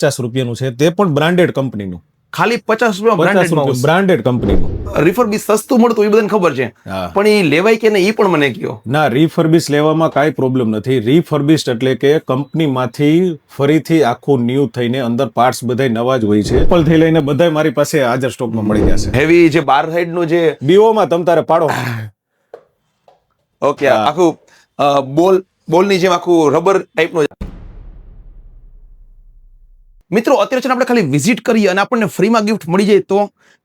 ₹50 છે, તે પણ બ્રાન્ડેડ કંપનીનું. ખાલી 50 રૂપિયા બ્રાન્ડેડ કંપનીનું. રિફર્બિશ સસ્તું મળતું એ બધાને ખબર છે, પણ એ લેવાય કે નહીં એ પણ મને કહો. ના, રિફર્બિશ લેવામાં કાંઈ પ્રોબ્લેમ નથી. રિફર્બિશ એટલે કે કંપનીમાંથી ફરીથી આખું ન્યૂ થઈને અંદર પાર્ટ્સ બધા નવા જ હોય છે. એપલ થી લઈને બધા મારી પાસે હાજર સ્ટોકમાં મળી જશે. હેવી જે બાર સાઈડ નો જે બીઓમાં તમ તારે પાડો. ઓકે, આખું બોલની જેમ આખું રબર ટાઈપનો. મિત્રો, અત્યારે છે ને આપણે ખાલી વિઝિટ કરીએ અને આપણને ફ્રીમાં ગિફ્ટ મળી જાય તો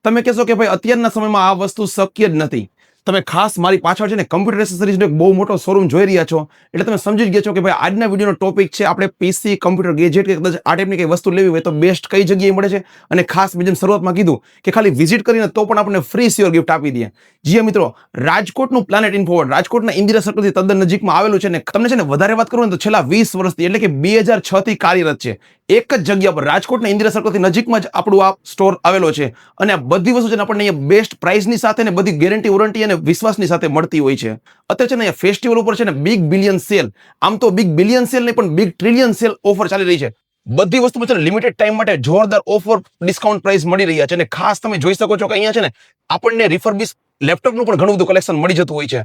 તમે કહેશો કે ભાઈ અત્યારના સમયમાં આ વસ્તુ શક્ય જ નથી. તમે ખાસ મારી પાછળ છે ને કમ્પ્યુટર એસેસરીઝનો એક બહુ મોટો શોરૂમ જોઈ રહ્યા છો, એટલે તમે સમજી જ ગયા છો કે ભાઈ આજના વિડીયોનો ટોપિક છે આપણે પીસી, કમ્પ્યુટર, ગેજેટ કે કદાચ આ ટાઈપની કઈ વસ્તુ લેવી હોય તો બેસ્ટ કઈ જગ્યાએ મળે છે. અને ખાસ મેં જેમ શરૂઆતમાં કીધું કે ખાલી વિઝિટ કરીને તો પણ આપણને ફ્રી સ્યોર ગિફ્ટ આપી દે. જી મિત્રો, રાજકોટનું પ્લાનેટ ઇન્ફોવર્ડ રાજકોટના ઇન્દિરા સર્કલથી તદ્દન નજીકમાં આવેલું છે. ને તમને છે ને વધારે વાત કરું ને તો છેલ્લા 20 વર્ષથી એટલે કે 2006 થી કાર્યરત છે. એક જ જગ્યા પર રાજકોટના ઇન્દિરા સર્કલથી નજીકમાં જ આપણું આ સ્ટોર આવેલો છે. અને આ બધી વસ્તુ છે ને આપણને અહીંયા બેસ્ટ પ્રાઇસની સાથે ને બધી ગેરંટી વોરંટી અને વિશ્વાસની સાથે મળતી હોય છે. અત્યારે છે ને અહીંયા ફેસ્ટિવલ ઉપર છે ને બિગ બિલિયન સેલ, આમ તો બિગ બિલિયન સેલ નહીં પણ બિગ ટ્રિલિયન સેલ ઓફર ચાલી રહી છે. બધી વસ્તુમાં છે ને લિમિટેડ ટાઈમ માટે જોરદાર ઓફર ડિસ્કાઉન્ટ પ્રાઇસ મળી રહ્યા છે. અને ખાસ તમે જોઈ શકો છો કે અહીંયા છે ને આપણને રિફર્બિશ લેપટોપનું પણ ઘણું બધું કલેક્શન મળી જતું હોય છે.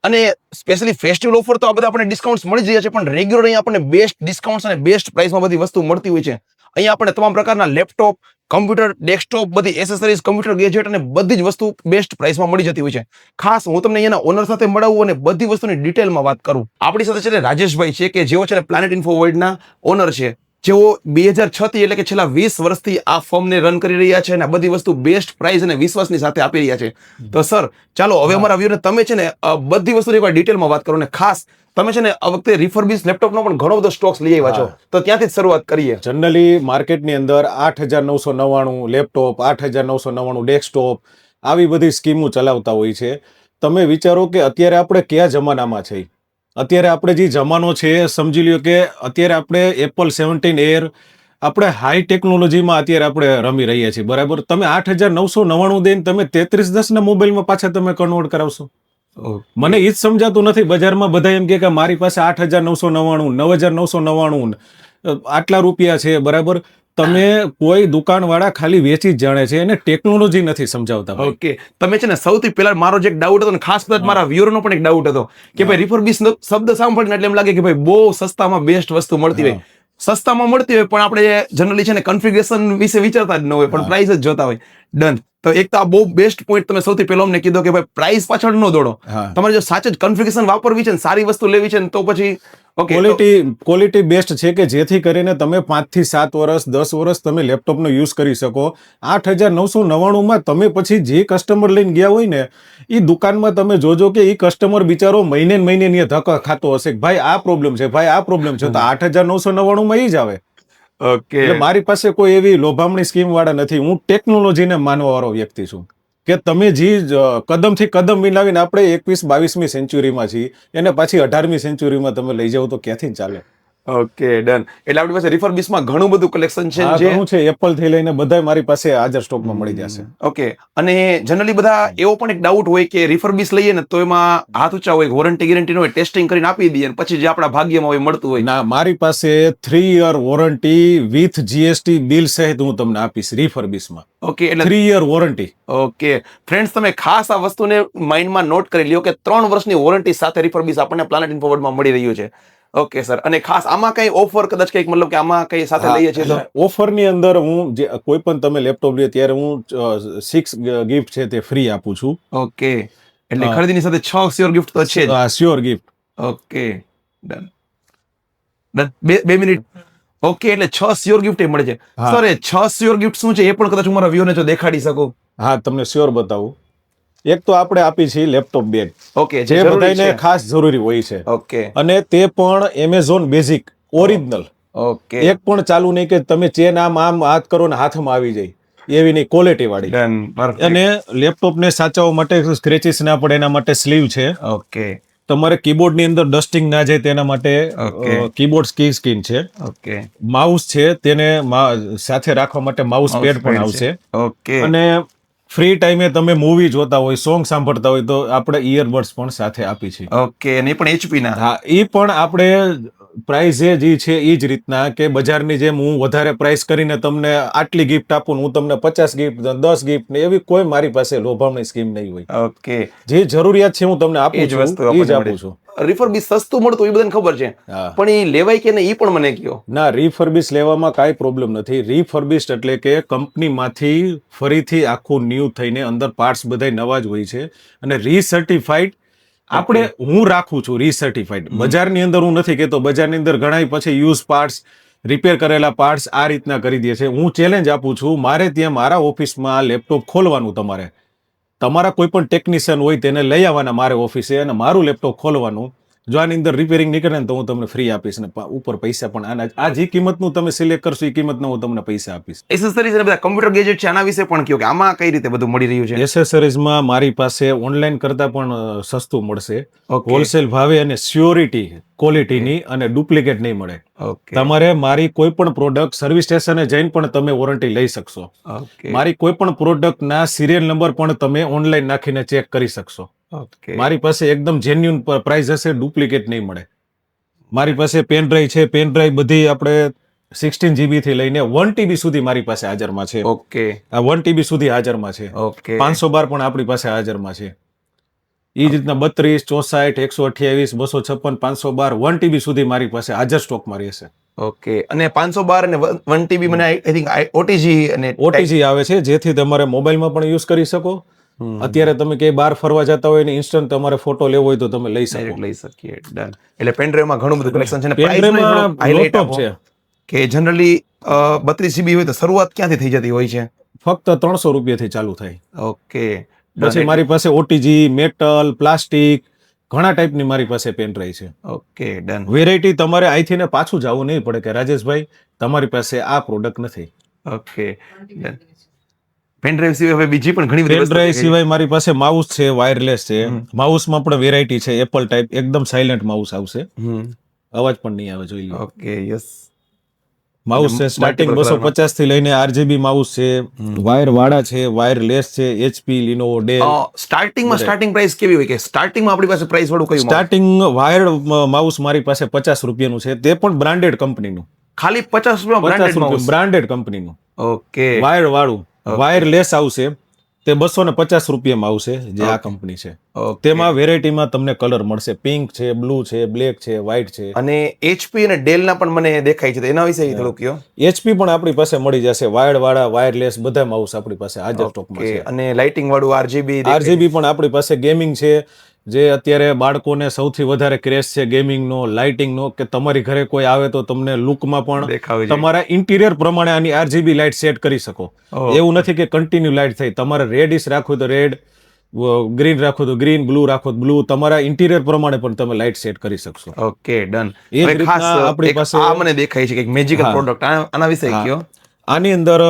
અને સ્પેશિયલી ફેસ્ટિવલ ઓફર તો આ બધા આપણને ડિસ્કાઉન્ટ મળી જ રહ્યા છે, પણ રેગ્યુલર અહીંયા આપણને બેસ્ટ ડિસ્કાઉન્ટ અને બેસ્ટ પ્રાઇસમાં બધી વસ્તુ મળતી હોય છે. અહીંયા આપણને તમામ પ્રકારના લેપટોપ, કમ્પ્યુટર, ડેસ્કટોપ, બધી એસેસરીઝ, કમ્પ્યુટર ગેજેટ અને બધી જ વસ્તુ બેસ્ટ પ્રાઇસમાં મળી જતી હોય છે. ખાસ હું તમને અહીંયાના ઓનર સાથે મળાવું અને બધી વસ્તુની ડિટેલમાં વાત કરું. આપણી સાથે છે ને રાજેશભાઈ છે કે જેઓ છે ને પ્લાનેટ ઇન્ફો વર્લ્ડના ઓનર છે, જેઓ 2006 થી એટલે કે છેલ્લા 20 વર્ષથી આ ફર્મને રન કરી રહ્યા છે અને બધી વસ્તુ બેસ્ટ પ્રાઇસ અને વિશ્વાસની સાથે આપી રહ્યા છે. તો સર ચાલો હવે અમારા વ્યુઅરને તમે છે ને બધી વસ્તુની એકવાર ડિટેલમાં વાત કરો. ને ખાસ તમે છે ને આ વખતે રિફર્બિશ લેપટોપનો પણ ઘણો બધો સ્ટોક્સ લઈ આવ્યા છો, તો ત્યાંથી જ શરૂઆત કરીએ. જનરલી માર્કેટની અંદર 8,999 લેપટોપ, 8,999 ડેસ્કટોપ, આવી બધી સ્કીમો ચલાવતા હોય છે. તમે વિચારો કે અત્યારે આપણે કયા જમાનામાં છે. અત્યારે આપણે જે જમાનો છે સમજી લ્યો કે અત્યારે આપણે એપલ 17 એર આપણે હાઈ ટેકનોલોજીમાં અત્યારે આપણે રમી રહ્યા છીએ, બરાબર. તમે 8,999 દઈને તમે 3310 ના મોબાઈલમાં પાછા તમે કન્વર્ટ કરાવશો? મને એ જ સમજાતું નથી. બજારમાં બધા એમ કે મારી પાસે 8,999, 9,999 આટલા રૂપિયા છે, બરાબર. તમે કોઈ દુકાનવાળા ખાલી વેચી જ જાણે છે અને ટેકનોલોજી નથી સમજાવતા. ઓકે, તમે છે ને સૌથી પહેલા મારો જે એક ડાઉટ હતો ને ખાસ કદાચ મારા વ્યુઅરનો પણ એક ડાઉટ હતો કે ભાઈ રિફર્બિશ શબ્દ સાંભળીને એટલે એમ લાગે કે ભાઈ બહુ સસ્તામાં બેસ્ટ વસ્તુ મળતી હોય. સસ્તામાં મળતી હોય પણ આપણે જનરલી છે ને કન્ફિગરેશન વિશે વિચારતા જ ન હોય, પણ પ્રાઇસ જ જોતા હોય. ડન. તો એક તો આ બહુ બેસ્ટ પોઈન્ટ તમે સૌથી પહેલો અમને કીધો કે ભાઈ પ્રાઇસ પાછળ ન દોડો. તમારે જો સાચે જ કન્ફિગરેશન વાપરવી છે ને સારી વસ્તુ લેવી છે ને તો પછી ક્વોલિટી બેસ્ટ છે કે જેથી કરીને તમે 5 થી 7 વર્ષ 10 વર્ષ તમે લેપટોપનો યુઝ કરી શકો. 8,999 તમે પછી જે કસ્ટમર લઈને ગયા હોય ને એ દુકાનમાં તમે જોજો કે એ કસ્ટમર બિચારો મહિને મહિને ધક્કા ખાતો હશે કે ભાઈ આ પ્રોબ્લેમ છે, ભાઈ આ પ્રોબ્લેમ છે, તો 8,999 માં એ જ આવે. ઓકે, એટલે મારી પાસે કોઈ એવી લોભામણી સ્કીમ વાળા નથી. હું ટેકનોલોજીને માનવા વાળો વ્યક્તિ છું કે તમે જે કદમથી કદમ મિલાવીને આપણે 21-22મી સેન્ચુરીમાં છીએ એને પાછી 18મી સેન્ચુરીમાં તમે લઈ જાઓ તો ક્યાંથી ચાલે. Okay, done. એટલે આપણી પાસે રિફર્બિશમાં ઘણું બધું કલેક્શન છે જે છે એપલ થી લઈને બધા મારી પાસે હાજર સ્ટોકમાં મળી જશે. ઓકે, અને જનરલી બધા એવો પણ એક ડાઉટ હોય કે રિફર્બિશ લઈએ ને તો એમાં હાથ ઊંચા હોય, વોરંટી ગેરંટી હોય, ટેસ્ટિંગ કરીને આપી દઈએ પછી જે આપણા ભાગ્યમાં હોય મળતું હોય. ના, મારી પાસે 3 year warranty with GST bill સહિત હું તમને આપીશ રિફર્બિશમાં. ઓકે, એટલે 3 યર વોરંટી. ઓકે ફ્રેન્ડ્સ, તમે ખાસ આ વસ્તુને માઇન્ડમાં નોટ કરી લ્યો કે 3 વર્ષની વોરંટી સાથે રિફર્બિશ આપણને પ્લાનેટ ઇન્ફોવર્લ્ડમાં મળી રહ્યું છે. ઓકે સર, અને ખાસ આમાં કઈ ઓફર કદાચ કઈક મતલબ કે આમાં કઈ સાથે લઈએ છીએ તો ઓફરની અંદર હું જે કોઈ પણ તમે લેપટોપ લે ત્યારે હું 6 ગિફ્ટ છે તે ફ્રી આપું છું. ઓકે, એટલે ખરીદીની સાથે 6 સ્યોર ગિફ્ટ તો છે જ. Sure gift. Okay, done. 2 minute. Okay, એટલે 6 સ્યોર ગિફ્ટ એ મળે છે. સર એ 6 સ્યોર ગિફ્ટ શું છે એ પણ કદાચ હું મારા વ્યુઅરને જો દેખાડી શકું. હા, તમને સ્યોર બતાવું. એક તો આપણે આપી છે લેપટોપ બેગ. ઓકે, જે બધાને ખાસ જરૂરી હોય છે. ઓકે, અને તે પણ એમેઝોન બેઝિક ઓરિજિનલ. ઓકે, એક પણ ચાલુ નહીં કે તમે ચેન આમ હાથ કરો ને હાથમાં આવી જાય એવી નહીં, ક્વોલિટી વાળી. ડન. અને લેપટોપ ને સાચવવા માટે સ્ક્રેચીસ ના પડે એના માટે સ્લીવ છે. ઓકે, તમારે કીબોર્ડ ની અંદર ડસ્ટિંગ ના જાય તેના માટે કીબોર્ડ સ્કીન છે. ઓકે, માઉસ છે તેને સાથે રાખવા માટે માઉસ પેડ પણ આવશે. ઓકે, અને ફ્રી ટાઈમે તમે મૂવી જોતા હોય, સોંગ સાંભળતા હોય તો આપણે ઇયરબડ્સ પણ સાથે આપી છે. ઓકે, અને એ પણ HP ના. હા, એ પણ આપણે પ્રાઇસ એ જ છે એ જ રીતના કે બજારની જેમ હું વધારે પ્રાઇસ કરીને તમને આટલી ગિફ્ટ આપું ને હું તમને 50 ગિફ્ટ 10 ગિફ્ટ ને એવી કોઈ મારી પાસે લોભામણી સ્કીમ નહીં હોય. ઓકે, જે જરૂરિયાત છે હું તમને એ આપું જ છું વસ્તુ એ જ આપણને આપું મળે. છું. રિફર્બિશ સસ્તું મળતું એ બધાને ખબર છે, હા. પણ એ લેવાય કે નહીં એ પણ મને કહો. ના, રીફર્બિશ લેવામાં કાંઈ પ્રોબ્લેમ નથી. રીફર્બિશ એટલે કે કંપનીમાંથી ફરીથી આખું ન્યૂ થઈને અંદર પાર્ટ્સ બધાય નવા જ હોય છે અને રીસર્ટિફાઈડ આપણે હું રાખું છું રીસર્ટિફાઈડ. બજારની અંદર હું નથી કહેતો, બજારની અંદર ઘણાય પછી યુઝ પાર્ટ્સ રિપેર કરેલા પાર્ટ્સ આ રીતના કરી દે છે. હું ચેલેન્જ આપું છું, મારે ત્યાં મારા ઓફિસમાં લેપટોપ ખોલવાનું, તમારા કોઈ પણ ટેકનિશિયન હોય તેને લઈ આવવાના મારે ઓફિસે અને મારું લેપટોપ ખોલવાનું. જો આની અંદર રિપેરિંગ નીકળે ને તો હું તમને ફ્રી આપીશ ને ઉપર પૈસા પણ આના આ જે કિંમતનું તમે સિલેક્ટ કરશો એ કિંમતના હું તમને પૈસા આપીશ. એસેસરીઝ અને બધા કમ્પ્યુટર ગેજેટ છે, આના વિશે પણ કહો કે આમાં કઈ રીતે બધું મળી રહ્યું છે. એસેસરીઝમાં મારી પાસે ઓનલાઈન કરતાં પણ સસ્તું મળશે, Okay. હોલસેલ ભાવે અને સ્યોરિટી ક્વોલિટીની અને ડુપ્લિકેટ નહીં મળે. ઓકે, તમારે મારી કોઈ પણ પ્રોડક્ટ સર્વિસ સ્ટેશને જઈને પણ તમે વોરંટી લઈ શકશો. ઓકે, મારી કોઈ પણ પ્રોડક્ટના સિરિયલ નંબર પણ તમે ઓનલાઈન નાખીને ચેક કરી શકશો. ઓકે, મારી પાસે એકદમ જેન્યુન પ્રાઇસ હશે, ડુપ્લિકેટ નહીં મળે. મારી પાસે પેન ડ્રાઈવ છે, પેન ડ્રાઈવ બધી આપણે 16 GB થી લઈને 1 TB સુધી મારી પાસે હાજરમાં છે. ઓકે, આ 1 TB સુધી હાજરમાં છે. ઓકે, 512 પણ આપણી પાસે હાજરમાં છે. એ જ રીતના 32, 64, 128, 256, 512, 1 TB સુધી મારી પાસે હાજર સ્ટોકમાં રહેશે. ઓકે. અને 512 અને 1 TB મને આઈ થિંક ઓટીજી અને ઓટીજી આવે છે, જેથી તમારે મોબાઈલમાં પણ યુઝ કરી શકો. અત્યારે તમે ક્યાંય બહાર ફરવા જતા હોય ને ઇન્સ્ટન્ટ તમારે ફોટો લેવો હોય તો તમે લઈ શકો. ડાયરેક્ટ લઈ શકીએ. ડન. એટલે પેનડ્રાઈવમાં ઘણું બધું કલેક્શન છે અને Pen drive માં હાઇલાઇટ laptop છે. કે જનરલી 32 GB હોય તો શરૂઆત ક્યાંથી થઈ જતી હોય છે. ફક્ત 300 રૂપિયાથી ચાલુ થાય. ઓકે, પછી મારી પાસે ઓટીજી, મેટલ, પ્લાસ્ટિક ઘણા ટાઈપની મારી પાસે પેન ડ્રાઈવ છે. Okay, done. વેરાયટી તમારે અહીંથી ને પાછું જવું નહીં પડે કે રાજેશભાઈ તમારી પાસે આ પ્રોડક્ટ નથી. Okay, done. પેનડ્રાઈવ સિવાય હવે બીજી પણ ઘણી બધી પેન વસ્તુ ડ્રાઈવ છે. સિવાય મારી પાસે માઉસ છે, વાયરલેસ છે. માઉસમાં પણ વેરાયટી છે, એપલ ટાઈપ એકદમ સાયલેન્ટ માઉસ આવશે, અવાજ પણ નહીં આવે, જોઈ લો. Okay, yes. માઉસ છે સ્ટાર્ટિંગ multiple 250 થી લઈને આરજીબી માઉસ છે, વાયર વાળા છે, વાયરલેસ છે, HP, Lenovo, del. Starting price કેવી હોય કે સ્ટાર્ટિંગમાં આપણી પાસે પ્રાઇસ વાળું કયું mouse? સ્ટાર્ટિંગ વાયર્ડ માઉસ મારી પાસે 50 રૂપિયાનું છે, તે પણ બ્રાન્ડેડ કંપનીનું. ખાલી 50 રૂપિયા 50 બ્રાન્ડેડ રૂપિયા માઉસ. બ્રાન્ડેડ કંપનીનું ઓકે, વાયર વાળું. વાયરલેસ આવશે તે 250 રૂપિયામાં આવશે, જે આ કંપની છે. ઓકે. તેમાં વેરાયટીમાં તમને કલર મળશે, પિંક છે, બ્લુ છે, બ્લેક છે, વ્હાઈટ છે. અને HP અને ડેલ ના પણ મને દેખાય છે, તો એના વિશે થોડું કહો. એચપી પણ આપણી પાસે મળી જશે, વાયર્ડ વાળા, વાયરલેસ બધા માઉસ આપણી પાસે હાજર સ્ટોકમાં ઓકે, છે. અને લાઇટિંગ વાળું RGB આરજીબી પણ આપણી પાસે ગેમિંગ છે, જે અત્યારે બાળકોને સૌથી વધારે ક્રેઝ છે ગેમિંગનો, લાઇટિંગનો, કે તમારી ઘરે કોઈ આવે તો તમને લુકમાં પણ દેખાવી જોઈએ. તમારા ઇન્ટિરિયર પ્રમાણે આની આરજીબી લાઇટ સેટ કરી શકો. એવું નથી કે કન્ટિન્યુ લાઇટ થાય. તમારે રેડિશ રાખવું તો રેડ, ગ્રીન રાખવું તો ગ્રીન, બ્લુ રાખવો તો બ્લુ, તમારા ઇન્ટિરિયર પ્રમાણે પણ તમે લાઇટ સેટ કરી શકશો. Okay, done. એ જ હવે રીતના ખાસ આપણી એક પાસે- આ મને દેખાય છે કે મેજિકલ હા. પ્રોડક્ટ આના વિશે હા. કહો. આની અંદર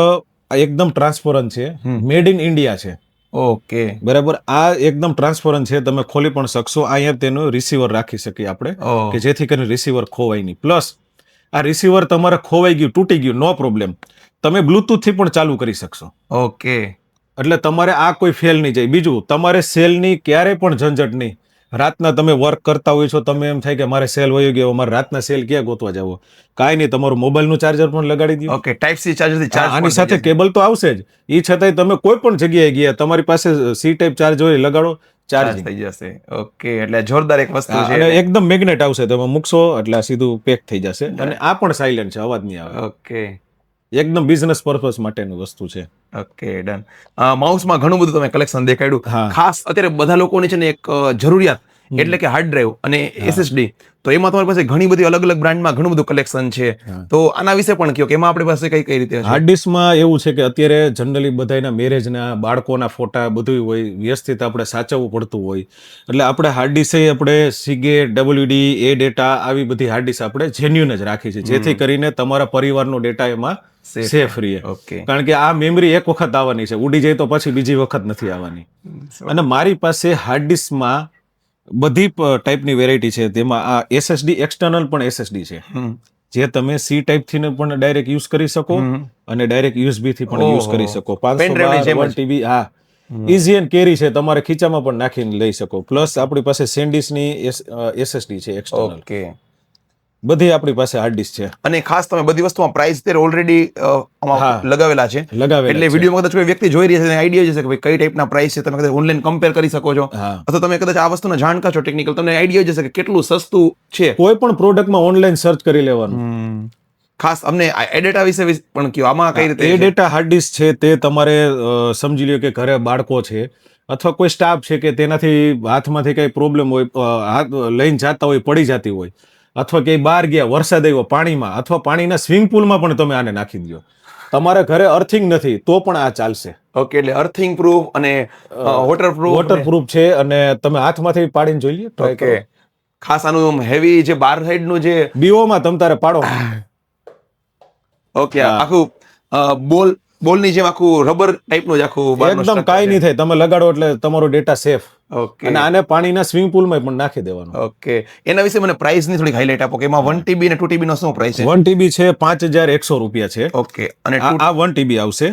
એકદમ ટ્રાન્સપરન્ટ છે, મેડ ઇન ઇન્ડિયા છે. ઓકે, બરાબર, આ એકદમ ટ્રાન્સપરન્ટ છે, તમે ખોલી પણ શકશો. અહીંયા તેનું રિસીવર રાખી શકીએ આપણે, ઓહ. કે જેથી કરીને રિસીવર ખોવાય નહીં. પ્લસ આ રિસીવર તમારે ખોવાઈ ગયું, તૂટી ગયું, નો પ્રોબ્લેમ, તમે બ્લુટૂથ થી પણ ચાલુ કરી શકશો. ઓકે, એટલે તમારે આ કોઈ ફેલ નહીં જાય. બીજું, તમારે સેલની ક્યારેય પણ ઝંઝટ નહીં. રાતના તમે વર્ક કરતા હોય છો, તમે એમ થાય કે મારે સેલ વયો ગયો, મારે રાતના સેલ ક્યાં ગોતવા જવો, કાંઈ નહીં, તમારું મોબાઈલનું ચાર્જર પણ લગાડી દો. ઓકે. ટાઈપ સી ચાર્જર થી ચાર્જ આની સાથે કેબલ તો આવશે જ, એ છતાંય તમે કોઈ પણ જગ્યાએ ગયા, તમારી પાસે સી ટાઈપ ચાર્જ હોય, લગાડો, ચાર્જ. થઈ જશે. ઓકે, એટલે જોરદાર એક વસ્તુ અને છે. એકદમ મેગ્નેટ આવશે, તમે મૂકશો એટલે આ સીધું પેક થઈ જશે. અને આ પણ સાયલેન્ટ છે, અવાજ નહીં આવે. ઓકે, એકદમ બિઝનેસ પર્પઝ માટેનું વસ્તુ છે. Okay, done. માઉસમાં ઘણું બધું તમે કલેક્શન દેખાડ્યું. હા. ખાસ અત્યારે બધા લોકોની છે ને એક જરૂરિયાત એટલે કે હાર્ડ ડ્રાઈવ અને SSD, તો એમાં તમારી પાસે ઘણી બધી અલગ અલગ બ્રાન્ડમાં ઘણું બધું કલેક્શન છે, તો આના વિશે પણ કહો કે એમાં આપણી પાસે કઈ કઈ રીતે હશે? હાર્ડ ડિસ્કમાં એવું છે કે અત્યારે જનરલી બધાના મેરેજના, બાળકોના ફોટા બધું હોય, વ્યવસ્થિત આપણે સાચવવું પડતું હોય, એટલે આપણે હાર્ડ ડિસ્ક આપણે સીગેટ, WD, એ ડેટા આવી બધી હાર્ડ ડિસ્ક આપણે જેન્યુન જ રાખી છે, જેથી કરીને તમારા પરિવારનો ડેટા એમાં સેફ રહે. ઓકે, કારણ કે આ મેમરી એક વખત આવવાની છે, ઉડી જાય તો પછી બીજી વખત નથી આવવાની. અને મારી પાસે હાર્ડ ડિસ્કમાં બધી ટાઈપની વેરાયટી છે. તેમાં આ SSD એક્સટર્નલ પણ SSD છે, જે તમે C ટાઈપ થી પણ ડાયરેક્ટ યુઝ કરી શકો અને ડાયરેક્ટ USB થી પણ યુઝ કરી શકો. 512 1 TB, હા, ઇઝી એન્ડ કેરી છે, તમારે ખીચામાં પણ નાખીને લઈ શકો. પ્લસ આપણી પાસે SanDisk ની SSD છે એક્સટર્નલ. ઓકે, બધી આપણી પાસે હાર્ડ ડિસ્ક છે. અને ખાસ તમે બધી વસ્તુમાં પ્રાઇસ અત્યારે ઓલરેડી હા. લગાવેલા છે. લગાવેલા એટલે છે. વિડીયોમાં કદાચ કોઈ વ્યક્તિ જોઈ રહી છે તેને આઈડિયા જશે કે ભાઈ કઈ ટાઈપના પ્રાઇસ છે, તમે કદાચ ઓનલાઈન કમ્પેર કરી શકો છો, હા. અથવા તમે કદાચ આ વસ્તુના જાણકાર છો ટેકનિકલ, તમને આઈડિયા જશે કે કેટલું સસ્તું છે. કોઈ પણ પ્રોડક્ટમાં ઓનલાઈન સર્ચ કરી લેવાનું. ખાસ અમને એ ડેટા વિશે પણ કયો, આમાં કઈ રીતે એ ડેટા હાર્ડ ડિસ્ક છે તે તમારે સમજી લ્યો કે ઘરે બાળકો છે અથવા કોઈ સ્ટાફ છે કે તેનાથી હાથમાંથી કઈ પ્રોબ્લેમ હોય, હાથ લઈને જતા હોય, પડી જતી હોય, અથવા ક્યાંય બહાર ગયા, વરસાદ આવ્યો, પાણીમાં અથવા પાણીના સ્વિમિંગ પુલમાં પણ તમે આને નાખી દો. તમારા ઘરે અર્થિંગ નથી તો પણ આ ચાલશે. ઓકે, એટલે અર્થિંગ પ્રૂફ અને વોટરપ્રૂફ છે અને તમે હાથમાંથી પાડીને જોઈ લ્યો. try કરો. ઓકે, ખાસ આનું હેવી જે બાર સાઈડ નું જે બીઓમાં તમ તારે પાડો. ઓકે, આખું બોલની જેમ આખું રબર ટાઈપનું જ આખું બહારનું એકદમ structure કાંઈ છે. નહીં થાય, તમે લગાડો એટલે તમારો ડેટા સેફ. ઓકે અને આને પાણીના સ્વિમિંગ પુલમાં પણ નાખી દેવાનો. ઓકે, એના વિશે મને પ્રાઇસ ની થોડી હાઇલાઇટ આપો કે એમાં 1 TB અને 2 TB નો શું પ્રાઇસ છે? 1 TB છે 5,100 રૂપિયા છે. ઓકે, અને આ 1 TB આવશે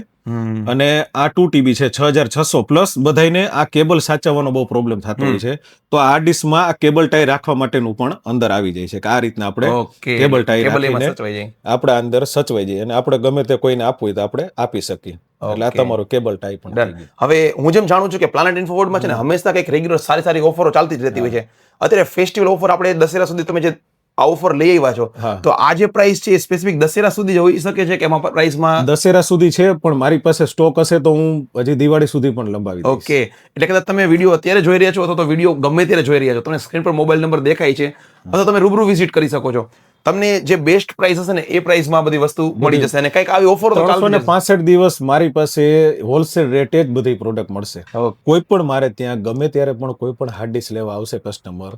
અને આ 2 TB છે 6,600 પ્લસ. બધાને આ કેબલ સાચવવાનો બહુ પ્રોબ્લેમ થતો હોય છે, તો આ ડિસ્કમાં આ કેબલ ટાઈ રાખવા માટેનું પણ અંદર આવી જાય છે કે આ રીતના આપણે ઓકે, કેબલ ટાઈ કેબલ એમાં રાખીને સચવાઈ જાય. આપણે અંદર સચવાઈ જઈએ અને આપણે ગમે તે કોઈને આપવું હોય તો આપણે આપી શકીએ. એટલે આ Okay. તમારો કેબલ ટાઈ પણ થઈ Done. ગયું. હવે હું જેમ જાણું છું કે પ્લાનેટ ઇન્ફોવર્ડમાં છે ને હંમેશા કંઈક રેગ્યુલર સારી ઓફરો ચાલતી જ રહેતી હોય છે. અત્યારે ફેસ્ટિવલ ઓફર આપણે દશેરા સુધી તમે જે આ ઓફર લઈ આવ્યા છો, હા. તો આ જે પ્રાઇસ છે એ સ્પેસિફિક દશેરા સુધી જ હોઈ શકે છે કે એમાં પ્રાઇસમાં? દશેરા સુધી છે પણ મારી પાસે સ્ટોક હશે તો હું હજી દિવાળી સુધી પણ લંબાવી દઈશ. ઓકે, એટલે કદાચ તમે વિડીયો અત્યારે જોઈ રહ્યા છો અથવા તો વિડીયો ગમે ત્યારે જોઈ રહ્યા છો, તમને સ્ક્રીન પર મોબાઈલ નંબર દેખાય છે, અથવા તમે રૂબરૂ વિઝિટ કરી શકો છો. તમને જે બેસ્ટ પ્રાઇસ હશે ને એ પ્રાઇસમાં બધી વસ્તુ મળી જશે. અને કંઈક આવી ઓફર તો ચાલતી જ હશે. 365 દિવસ મારી પાસે હોલસેલ રેટે જ બધી પ્રોડક્ટ મળશે. Okay. કોઈ પણ મારે ત્યાં ગમે ત્યારે પણ કોઈ પણ હાર્ડ ડિસ્ક લેવા આવશે કસ્ટમર,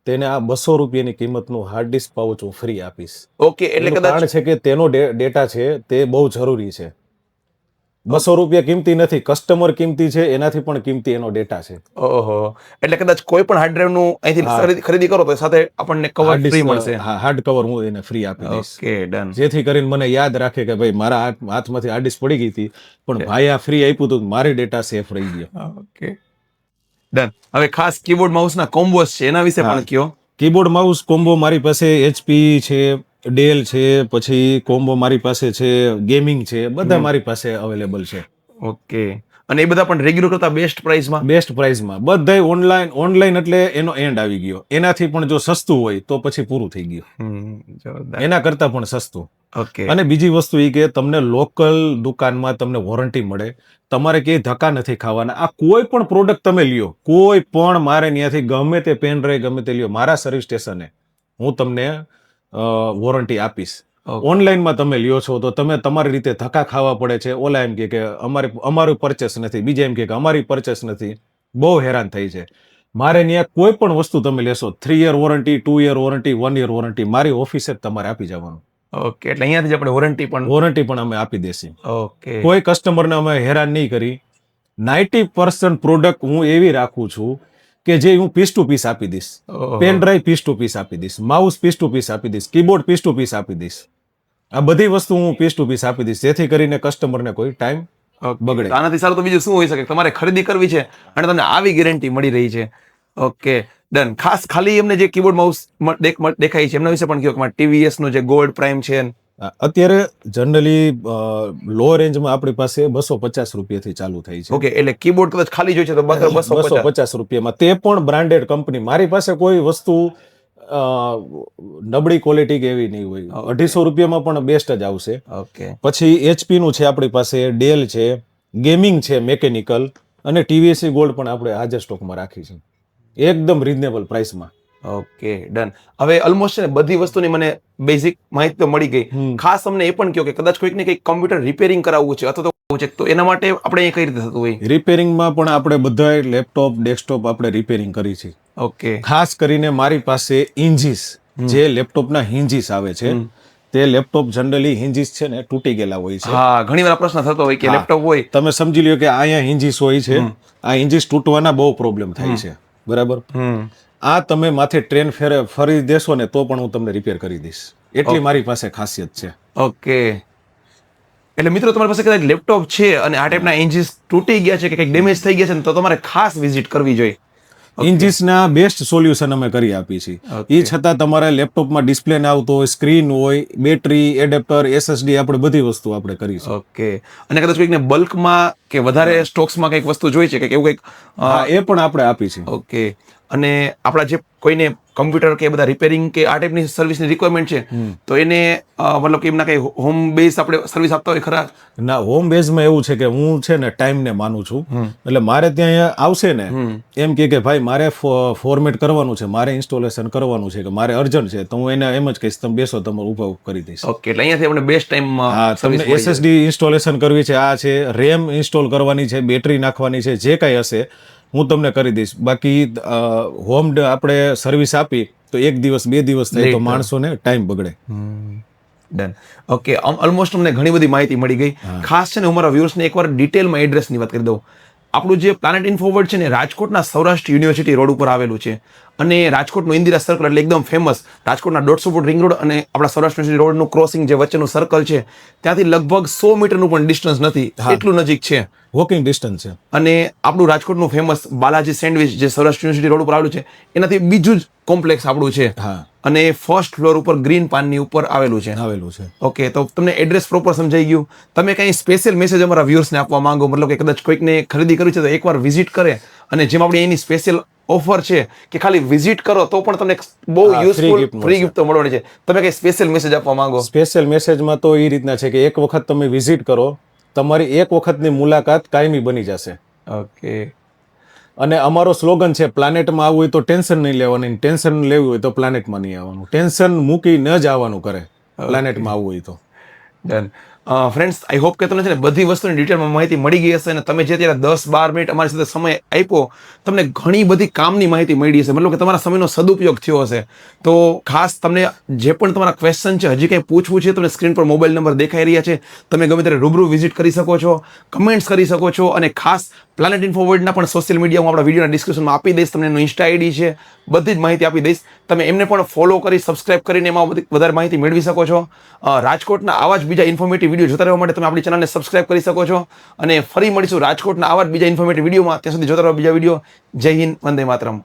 તેને આ 200 રૂપિયાની કિંમતનું હાર્ડ ડિસ્ક પાઉચ હું ફ્રી આપીશ. ઓકે, એટલે એનું કદાચ કારણ છે કે તેનો ડેટા છે તે બહુ જરૂરી છે. 200 રૂપિયા કિંમતી નથી, કસ્ટમર કિંમતી છે, એનાથી પણ કિંમતી એનો ડેટા છે. ઓહો, એટલે કદાચ કોઈ પણ હાર્ડ ડ્રાઈવ નું અહીંથી ખરીદી કરો તો સાથે આપણને કવર હાર્ડ ફ્રી ડિસ્ક, મળશે. હા, હાર્ડ કવર હું એને ફ્રી આપી દઈશ. Okay, done. જેથી કરીને મને યાદ રાખે કે ભાઈ મારા હાથમાંથી હાર્ડ ડિસ્ક પડી ગઈ હતી પણ ભાઈ આ ફ્રી આપ્યું હતું, મારી ડેટા સેફ રહી ગયો. Okay, done. હવે ખાસ કીબોર્ડ માઉસના કોમ્બોસ છે એના વિશે પણ કયો. કીબોર્ડ માઉસ કોમ્બો મારી પાસે HP છે, ડેલ છે, પછી કોમ્બો મારી પાસે છે, ગેમિંગ છે, બધા મારી પાસે અવેલેબલ છે. ઓકે, અને એ બધા પણ રેગ્યુલર કરતા બેસ્ટ પ્રાઇસમાં? બેસ્ટ પ્રાઇસમાં બધાય ઓનલાઈન એટલે એનો એન્ડ આવી ગયો. એનાથી પણ જો સસ્તું હોય તો પછી પૂરું થઈ ગયું. જોરદાર. એના કરતા પણ સસ્તું. ઓકે, અને બીજી વસ્તુ એ કે તમને લોકલ દુકાનમાં તમને વોરંટી મળે, તમારે ક્યાંય ધક્કા નથી ખાવાના. આ કોઈ પણ પ્રોડક્ટ તમે લ્યો, કોઈ પણ મારે ત્યાંથી ગમે તે પેન ડ્રાઈવ ગમે તે લ્યો, મારા સર્વિસ સ્ટેશને હું તમને વોરંટી આપીશ. ઓનલાઈનમાં તમે લ્યો છો તો તમે તમારી રીતે ધક્કા ખાવા પડે છે. ઓલા એમ કે અમારું પરચેસ નથી, બીજા એમ કે અમારી પરચેસ નથી, બહુ હેરાન થઈ છે. મારે ત્યાં કોઈ પણ વસ્તુ તમે લેશો 3 year warranty, 2 year warranty, 1 year warranty મારી ઓફિસે જ તમારે આપી જવાનું. ઓકે, એટલે અહીંયાથી જ આપણે વોરંટી પણ અમે આપી દેશી. ઓકે, કોઈ કસ્ટમરને અમે હેરાન નહીં કરી. 90% પ્રોડક્ટ હું એવી રાખું છું કે જે હું પીસ ટુ પીસ આપી દઈશ. Pen drive piece two piece આપી દઈશ, માઉસ પીસ ટુ પીસ આપી દઈશ, કીબોર્ડ પીસ ટુ પીસ આપી દઈશ. આ બધી વસ્તુ હું પીસ ટુ પીસ આપી દઈશ, જેથી કરીને કસ્ટમરને કોઈ ટાઈમ બગડે. આનાથી સારું તો બીજું શું હોઈ શકે? તમારે ખરીદી કરવી છે અને તમને આવી ગેરંટી મળી રહી છે. Okay, done. ખાસ ખાલી એમને જે કીબોર્ડ માઉસ દેખાય છે એમના વિશે પણ કહો કે TVS નો જે ગોલ્ડ પ્રાઇમ છે. અત્યારે જનરલી લો રેન્જમાં આપણી પાસે 250 રૂપિયાથી ચાલુ થઈ છે. ઓકે, એટલે કીબોર્ડ કદાચ ખાલી જોઈ છે તો 250 રૂપિયામાં, તે પણ બ્રાન્ડેડ કંપની. મારી પાસે કોઈ વસ્તુ નબળી ક્વોલિટી કે એવી નહીં હોય. 250 રૂપિયામાં પણ બેસ્ટ જ આવશે. ઓકે, પછી HP નું છે આપણી પાસે, ડેલ છે, ગેમિંગ છે, મેકેનિકલ, અને TVS ગોલ્ડ પણ આપણે હાજર સ્ટોકમાં રાખી છે એકદમ રીઝનેબલ પ્રાઇસમાં. Okay, done. હવે ઓલમોસ્ટ છે ને બધી વસ્તુની મને બેઝિક માહિતી તો મળી ગઈ. ખાસ અમને એ પણ કહો કે કદાચ કોઈકને કંઈક કમ્પ્યુટર રિપેરિંગ કરાવવું છે અથવા તો એના માટે આપણે કઈ રીતે થતું હોય? રિપેરિંગમાં પણ આપણે બધા લેપટોપ, ડેસ્કટોપ આપણે રિપેરિંગ કરી છે. ઓકે, ખાસ કરીને મારી પાસે હિન્જીસ, જે લેપટોપના હિન્જીસ આવે છે, તે લેપટોપ જનરલી હિન્જીસ છે ને તૂટી ગયેલા હોય છે. હા, ઘણી વાર પ્રશ્ન થતો હોય કે લેપટોપ હોય, તમે સમજી લ્યો કે અહીંયા હિન્જીસ હોય છે, આ હિન્જીસ તૂટવાના બહુ પ્રોબ્લેમ થાય છે, બરાબર? આ તમે માથે ટ્રેન ફરી દેશો ને તો પણ હું તમને રિપેર કરી દઈશ. એટલી મારી પાસે ખાસિયત છે. ઓકે, એટલે મિત્રો તમારી પાસે કદાચ લેપટોપ છે અને આ ટાઈપના એન્જિન્સ તૂટી ગયા છે કે કંઈક ડેમેજ થઈ ગયા છે ને તો તમારે ખાસ વિઝિટ કરવી જોઈએ. ઇન્જીસના બેસ્ટ સોલ્યુશન અમે કરી આપી છીએ. Okay. એ છતાં તમારે લેપટોપમાં ડિસ્પ્લે ના આવતો હોય, સ્ક્રીન હોય, બેટરી, એડેપ્ટર, SSD, આપણે બધી વસ્તુ આપણે કરીશું. ઓકે. અને કદાચ કોઈકને બલ્કમાં કે વધારે સ્ટોક્સમાં કંઈક વસ્તુ જોઈ છે કે એવું કંઈક હા, એ પણ આપણે આપી છે. ઓકે. અને આપણા જે કોઈને કમ્પ્યુટર કે બધા રિપેરિંગ કે આ ટાઈપની સર્વિસની રિક્વાયરમેન્ટ છે તો એને મતલબ કે એમના કઈ હોમ બેઝ આપણે સર્વિસ આપતા હોય ખરા? ના, હોમ બેઝમાં એવું છે કે હું છે ને ટાઈમને માનું છું. એટલે મારે ત્યાં આવશે ને એમ કે ભાઈ મારે ફોર્મેટ કરવાનું છે, મારે ઇન્સ્ટોલેશન કરવાનું છે, કે મારે અર્જન્ટ છે, તો હું એને એમ જ કહીશ તમે બેસો, તમારું ઊભા કરી દઈશ. ઓકે. એટલે અહીંયાથી આપણે બેસ્ટ ટાઈમમાં હા, તમને SSD ઇન્સ્ટોલેશન કરવી છે, આ છે, રેમ ઇન્સ્ટોલ કરવાની છે, બેટરી નાખવાની છે, જે કાંઈ હશે હું તમને કરી દઈશ. બાકી હોમ આપણે સર્વિસ આપી તો 1 દિવસ 2 દિવસ થાય તો માણસોને ટાઈમ બગડે. ડન. ઓકે. ઓલમોસ્ટ અમને ઘણી બધી માહિતી મળી ગઈ. ખાસ છે ને હું મારા વ્યુઅર્સને એકવાર ડિટેલમાં એડ્રેસની વાત કરી દઉં. આપણું જે પ્લાનેટ ઇનફોવર્ડ છે ને રાજકોટના સૌરાષ્ટ્ર યુનિવર્સિટી રોડ ઉપર આવેલું છે અને રાજકોટનું ઇન્દિરા સર્કલ એટલે એકદમ ફેમસ રાજકોટના 150 ફૂટ રિંગ રોડ અને આપણા સૌરાષ્ટ્ર યુનિવર્સિટી રોડનું ક્રોસિંગ જે વચ્ચેનું સર્કલ છે ત્યાંથી લગભગ 100 મીટરનું પણ ડિસ્ટન્સ નથી, એટલું નજીક છે, વોકિંગ ડિસ્ટન્સ છે. અને આપણું રાજકોટનું ફેમસ બાલાજી સેન્ડવિચ જે સૌરાષ્ટ્ર યુનિવર્સિટી રોડ ઉપર આવેલું છે એનાથી બીજું જ કોમ્પ્લેક્સ આપણું છે. હા, અને ફર્સ્ટ ફ્લોર ઉપર ગ્રીન પાનની ઉપર આવેલું છે. ઓકે. તો તમને એડ્રેસ પ્રોપર સમજાઈ ગયું. તમે કંઈ સ્પેશિયલ મેસેજ અમારા વ્યુઅર્સને આપવા માંગો, મતલબ કે કદાચ કોઈકને ખરીદી કરવી છે તો એકવાર વિઝિટ કરે અને જેમ આપણે એની સ્પેશિયલ ઓફર છે કે ખાલી વિઝિટ કરો તો પણ તમને બહુ યુઝફુલ ફ્રી ગિફ્ટ તો મળવાની છે, તમે કંઈ સ્પેશિયલ મેસેજ આપવા માંગો? સ્પેશિયલ મેસેજમાં તો એ રીતના છે કે એક વખત તમે વિઝિટ કરો, તમારી એક વખતની મુલાકાત કાયમી બની જશે. ઓકે. અને અમારો સ્લોગન છે પ્લાનેટમાં આવવું હોય તો ટેન્શન નહીં લેવાની, ટેન્શન લેવું હોય તો પ્લાનેટમાં નહીં આવવાનું, ટેન્શન મૂકી ન જ આવવાનું કરે પ્લાનેટમાં આવવું હોય તો. ડન. ફ્રેન્ડ્સ, આઈ હોપ કે તમને છે ને બધી વસ્તુની ડિટેલમાં માહિતી મળી ગઈ હશે અને તમે જે અત્યારે 10-12 મિનિટ અમારી સાથે સમય આપ્યો તમને ઘણી બધી કામની માહિતી મળી હશે, મતલબ કે તમારા સમયનો સદુપયોગ થયો હશે. તો ખાસ તમને જે પણ તમારા ક્વેશ્ચન છે, હજી કંઈ પૂછવું છે, તમને સ્ક્રીન પર મોબાઈલ નંબર દેખાઈ રહ્યા છે, તમે ગમે ત્યારે રૂબરૂ વિઝિટ કરી શકો છો, કમેન્ટ્સ કરી શકો છો. અને ખાસ પ્લાનેટ ઇન્ફોવર્ડના પણ સોશિયલ મીડિયા હું આપણા વિડીયોના ડિસ્ક્રિપ્શનમાં આપી દઈશ, તમને એનું ઇન્સ્ટા આઈડી છે, બધી જ માહિતી આપી દઈશ. તમે એમને પણ ફોલો કરી સબસ્ક્રાઇબ કરીને એમાં વધારે માહિતી મેળવી શકો છો. રાજકોટના આવા જ બીજા ઇન્ફોર્મેટિવ વિડીયો જોતા રહેવા માટે તમે આપણી ચેનલને સબસ્ક્રાઇબ કરી શકો છો. અને ફરી મળીશું રાજકોટના આવા જ બીજા ઇન્ફોર્મેટિવ વિડીયોમાં. ત્યાં સુધી જોતા રહો બીજા વિડીયો. જય હિન્દ, વંદે માતરમ.